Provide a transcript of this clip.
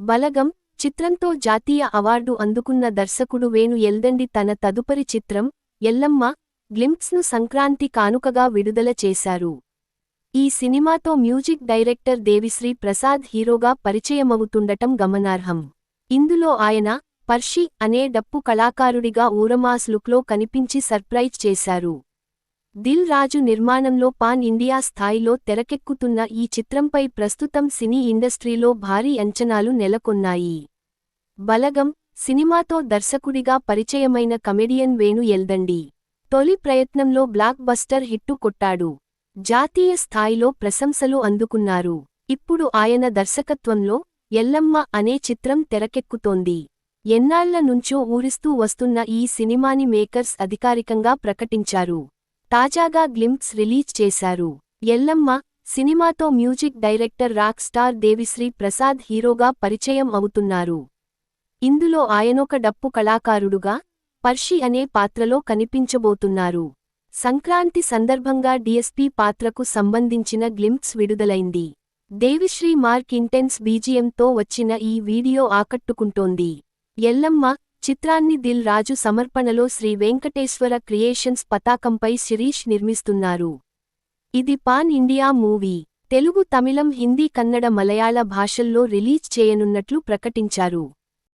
బలగం చిత్రంతో జాతీయ అవార్డు అందుకున్న దర్శకుడు వేణు ఎల్దండి తన తదుపరి చిత్రం ఎల్లమ్మ గ్లింప్స్ను సంక్రాంతి కానుకగా విడుదల చేశారు. ఈ సినిమాతో మ్యూజిక్ డైరెక్టర్ దేవిశ్రీ ప్రసాద్ హీరోగా పరిచయమవుతుండటం గమనార్హం. ఇందులో ఆయన పర్షి అనే డప్పు కళాకారుడిగా ఊరమాస్ లుక్లో కనిపించి సర్ప్రైజ్ చేశారు. దిల్ రాజు నిర్మాణంలో పాన్ ఇండియా స్థాయిలో తెరకెక్కుతున్న ఈ చిత్రంపై ప్రస్తుతం సినీ ఇండస్ట్రీలో భారీ అంచనాలు నెలకొన్నాయి. బలగం సినిమాతో దర్శకుడిగా పరిచయమైన కమెడియన్ వేణు ఎల్దండి తొలి ప్రయత్నంలో బ్లాక్ బస్టర్ హిట్టు కొట్టాడు. జాతీయ స్థాయిలో ప్రశంసలు అందుకున్నారు. ఇప్పుడు ఆయన దర్శకత్వంలో ఎల్లమ్మ అనే చిత్రం తెరకెక్కుతోంది. ఎన్నాళ్ల నుంచో ఊరిస్తూ వస్తున్న ఈ సినిమాని మేకర్స్ అధికారికంగా ప్రకటించారు. తాజాగా గ్లింప్స్ రిలీజ్ చేశారు. ఎల్లమ్మ సినిమాతో music director rock star Devi Sri Prasad హీరోగా పరిచయం అవుతున్నారు. ఇందులో ఆయనొక డప్పు కళాకారుడుగా పర్షి అనే పాత్రలో కనిపించబోతున్నారు. సంక్రాంతి సందర్భంగా డీఎస్పీ పాత్రకు సంబంధించిన గ్లింప్స్ విడుదలైంది. దేవిశ్రీ మార్క్ ఇంటెన్స్ బీజిఎంతో వచ్చిన ఈ వీడియో ఆకట్టుకుంటోంది. ఎల్లమ్మ చిత్రాన్ని దిల్ రాజు సమర్పణలో శ్రీ వెంకటేశ్వర క్రియేషన్స్ పతాకంపై శిరీష్ నిర్మిస్తున్నారు. ఇది పాన్ ఇండియా మూవీ. తెలుగు, తమిళం, హిందీ, కన్నడ, మలయాళ భాషల్లో రిలీజ్ చేయనున్నట్లు ప్రకటించారు.